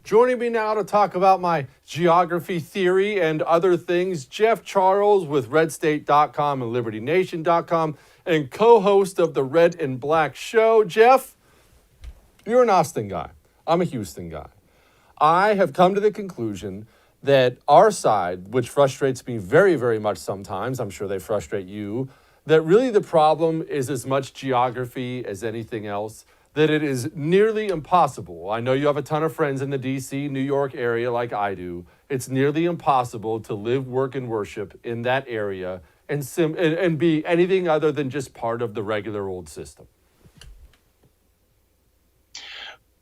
Joining me now to talk about my geography theory and other things, Jeff Charles with redstate.com and libertynation.com and co-host of the Red and Black Show. Jeff, you're an Austin guy. I'm a Houston guy. I have come to the conclusion that our side, which frustrates me very, very much sometimes, I'm sure they frustrate you, that really the problem is as much geography as anything else, that it is nearly impossible. I know you have a ton of friends in the DC, New York area like I do. It's nearly impossible to live, work, and worship in that area and be anything other than just part of the regular old system.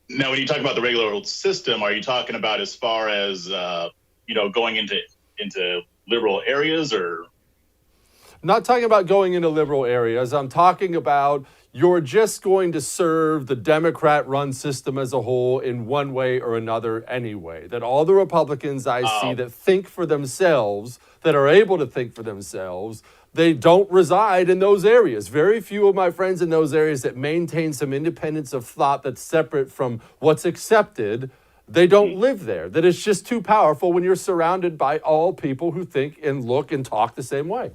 Now, when you talk about the regular old system, are you talking about as far as, going into liberal areas or? Not talking about going into liberal areas. I'm talking about you're just going to serve the Democrat-run system as a whole in one way or another anyway. That all the Republicans I see that think for themselves, that are able to think for themselves, they don't reside in those areas. Very few of my friends in those areas that maintain some independence of thought that's separate from what's accepted, they don't live there. That it's just too powerful when you're surrounded by all people who think and look and talk the same way.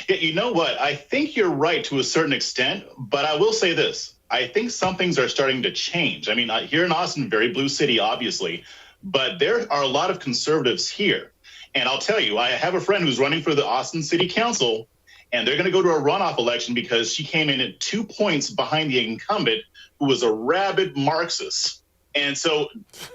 Yeah, you know what? I think you're right to a certain extent, but I will say this. I think some things are starting to change. I mean, here in Austin, very blue city, obviously, but there are a lot of conservatives here. And I'll tell you, I have a friend who's running for the Austin City Council, and they're going to go to a runoff election because she came in at 2 points behind the incumbent, who was a rabid Marxist. And so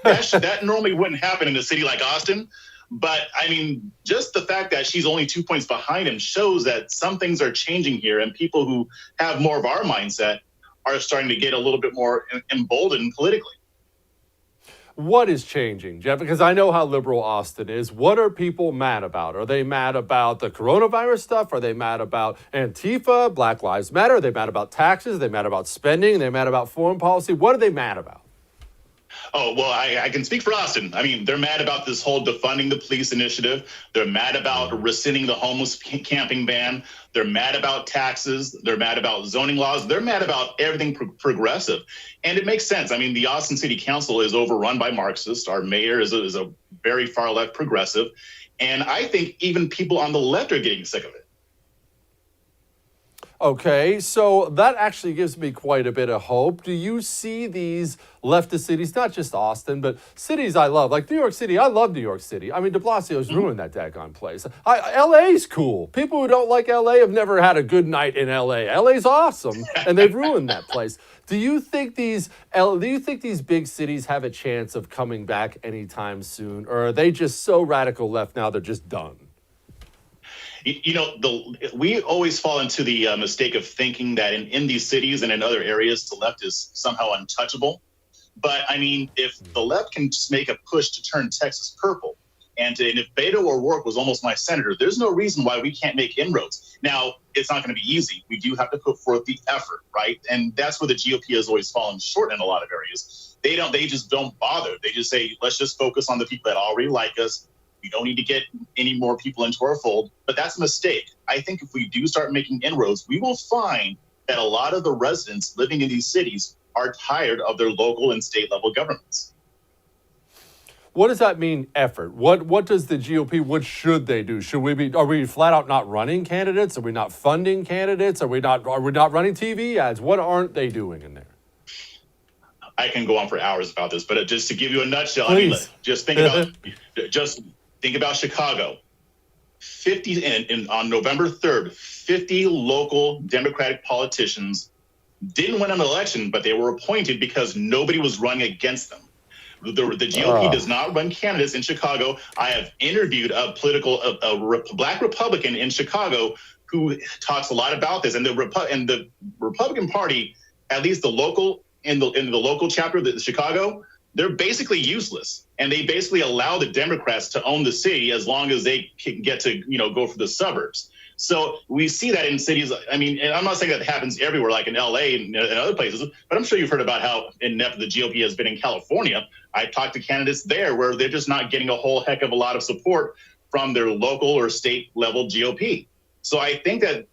that normally wouldn't happen in a city like Austin. But I mean, just the fact that she's only 2 points behind him shows that some things are changing here, and people who have more of our mindset are starting to get a little bit more emboldened politically. What is changing, Jeff? Because I know how liberal Austin is. What are people mad about? Are they mad about the coronavirus stuff? Are they mad about Antifa, Black Lives Matter? Are they mad about taxes? Are they mad about spending? Are they mad about foreign policy? What are they mad about? Oh, well, I can speak for Austin. I mean, they're mad about this whole defunding the police initiative. They're mad about rescinding the homeless camping ban. They're mad about taxes. They're mad about zoning laws. They're mad about everything progressive. And it makes sense. I mean, the Austin City Council is overrun by Marxists. Our mayor is a very far left progressive. And I think even people on the left are getting sick of it. Okay, so that actually gives me quite a bit of hope. Do you see these leftist cities, not just Austin, but cities I love, like New York City? I love New York City. I mean, de Blasio's ruined that daggone place. LA's cool. People who don't like LA have never had a good night in LA. LA's awesome, and they've ruined that place. Do you think these big cities have a chance of coming back anytime soon, or are they just so radical left now they're just done? You know, we always fall into the mistake of thinking that in these cities and in other areas, the left is somehow untouchable. But I mean, if the left can just make a push to turn Texas purple, and if Beto O'Rourke was almost my senator, there's no reason why we can't make inroads. Now, it's not going to be easy. We do have to put forth the effort, right? And that's where the GOP has always fallen short in a lot of areas. They just don't bother. They just say, let's just focus on the people that already like us. We don't need to get any more people into our fold, but that's a mistake. I think if we do start making inroads, we will find that a lot of the residents living in these cities are tired of their local and state level governments. What does that mean, effort? What does the GOP, what should they do? Are we flat out not running candidates? Are we not funding candidates? Are we not running TV ads? What aren't they doing in there? I can go on for hours about this, but just to give you a nutshell, Please. I mean, think about Chicago. 50 and on November 3rd, 50 local Democratic politicians didn't win an election, but they were appointed because nobody was running against them. The GOP does not run candidates in Chicago. I have interviewed a Black Republican in Chicago who talks a lot about this, and the Republican Party, at least the local in the local chapter of Chicago, they're basically useless, and they basically allow the Democrats to own the city as long as they can get to go for the suburbs. So we see that in cities. I mean, and I'm not saying that happens everywhere, like in LA and other places, but I'm sure you've heard about how inept the GOP has been in California. I've talked to candidates there where they're just not getting a whole heck of a lot of support from their local or state level GOP. So I think that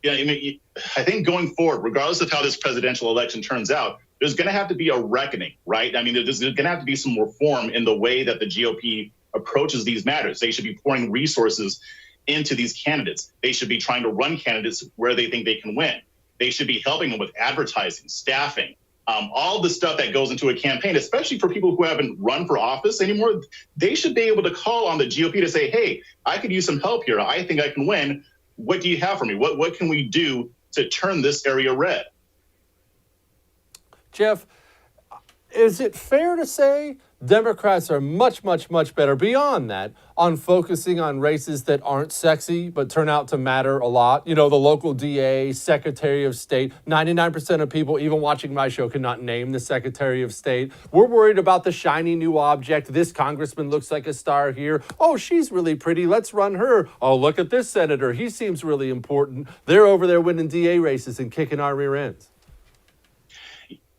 I think going forward, regardless of how this presidential election turns out, there's going to have to be a reckoning, right? I mean, there's going to have to be some reform in the way that the GOP approaches these matters. They should be pouring resources into these candidates. They should be trying to run candidates where they think they can win. They should be helping them with advertising, staffing, all the stuff that goes into a campaign, especially for people who haven't run for office anymore. They should be able to call on the GOP to say, hey, I could use some help here. I think I can win. What do you have for me? What can we do to turn this area red? Jeff, is it fair to say Democrats are much, much, much better beyond that on focusing on races that aren't sexy but turn out to matter a lot? You know, the local DA, Secretary of State. 99% of people, even watching my show, cannot name the Secretary of State. We're worried about the shiny new object. This congressman looks like a star here. Oh, she's really pretty. Let's run her. Oh, look at this senator. He seems really important. They're over there winning DA races and kicking our rear ends.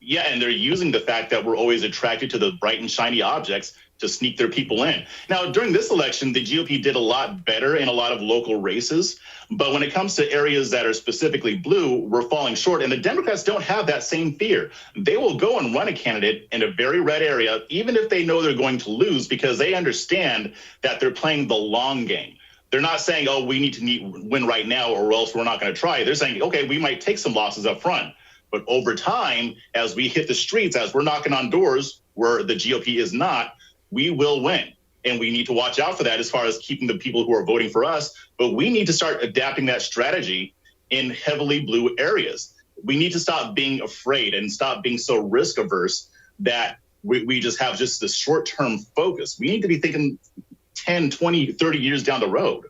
Yeah, and they're using the fact that we're always attracted to the bright and shiny objects to sneak their people in. Now, during this election, the GOP did a lot better in a lot of local races. But when it comes to areas that are specifically blue, we're falling short. And the Democrats don't have that same fear. They will go and run a candidate in a very red area, even if they know they're going to lose, because they understand that they're playing the long game. They're not saying, oh, we need to win right now or else we're not going to try. They're saying, okay, we might take some losses up front. But over time, as we hit the streets, as we're knocking on doors where the GOP is not, we will win. And we need to watch out for that as far as keeping the people who are voting for us. But we need to start adapting that strategy in heavily blue areas. We need to stop being afraid and stop being so risk averse that we just have just this short-term focus. We need to be thinking 10, 20, 30 years down the road.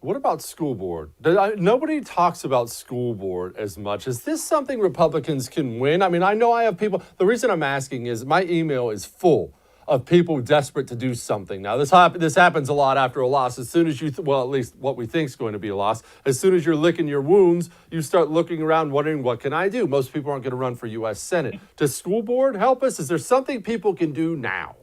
What about school board? Nobody talks about school board as much. Is this something Republicans can win? I mean, I know I have people. The reason I'm asking is my email is full of people desperate to do something. Now, this happens a lot after a loss. As soon as you, well, at least what we think is going to be a loss, as soon as you're licking your wounds, you start looking around wondering, what can I do? Most people aren't going to run for U.S. Senate. Does school board help us? Is there something people can do now?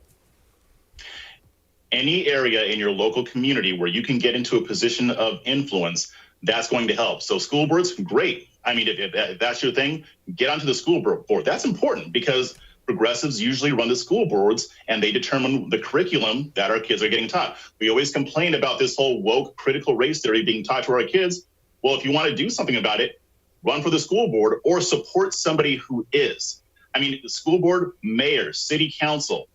Any area in your local community where you can get into a position of influence, that's going to help. So school boards, great. I mean, if that's your thing, get onto the school board. That's important because progressives usually run the school boards and they determine the curriculum that our kids are getting taught. We always complain about this whole woke critical race theory being taught to our kids. Well, if you want to do something about it, run for the school board or support somebody who is. I mean, the school board, mayor, city council,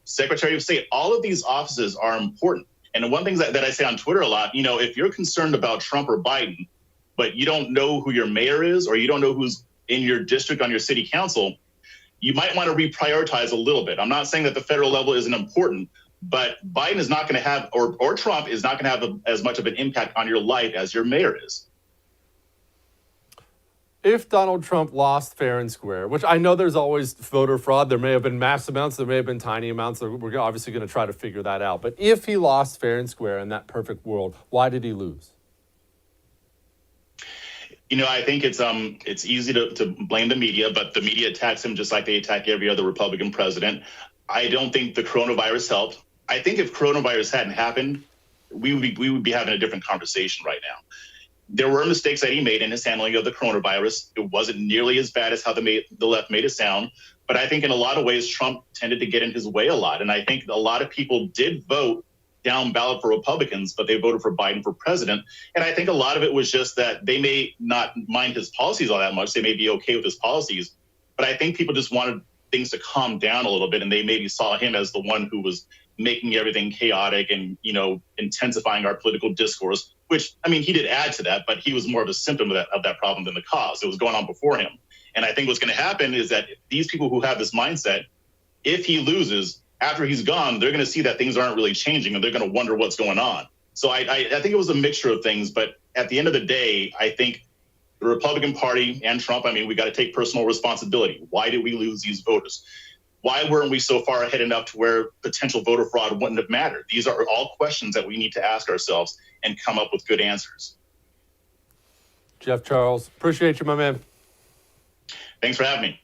Secretary of State, all of these offices are important. And one thing that I say on Twitter a lot, you know, if you're concerned about Trump or Biden, but you don't know who your mayor is, or you don't know who's in your district on your city council, you might want to reprioritize a little bit. I'm not saying that the federal level isn't important, but Biden is not going to have, or Trump is not going to have as much of an impact on your life as your mayor is. If Donald Trump lost fair and square, which I know there's always voter fraud, there may have been mass amounts, there may have been tiny amounts, we're obviously going to try to figure that out. But if he lost fair and square in that perfect world, why did he lose? You know, I think it's easy to blame the media, but the media attacks him just like they attack every other Republican president. I don't think the coronavirus helped. I think if coronavirus hadn't happened, we would be having a different conversation right now. There were mistakes that he made in his handling of the coronavirus. It wasn't nearly as bad as how the left made it sound. But I think in a lot of ways, Trump tended to get in his way a lot. And I think a lot of people did vote down ballot for Republicans, but they voted for Biden for president. And I think a lot of it was just that they may not mind his policies all that much. They may be okay with his policies. But I think people just wanted things to calm down a little bit. And they maybe saw him as the one who was making everything chaotic and, you know, intensifying our political discourse, which, I mean, he did add to that, but he was more of a symptom of that problem than the cause. It was going on before him. And I think what's going to happen is that these people who have this mindset, if he loses, after he's gone, they're going to see that things aren't really changing and they're going to wonder what's going on. So I think it was a mixture of things. But at the end of the day, I think the Republican Party and Trump, I mean, we got to take personal responsibility. Why did we lose these voters? Why weren't we so far ahead enough to where potential voter fraud wouldn't have mattered? These are all questions that we need to ask ourselves and come up with good answers. Jeff Charles, appreciate you, my man. Thanks for having me.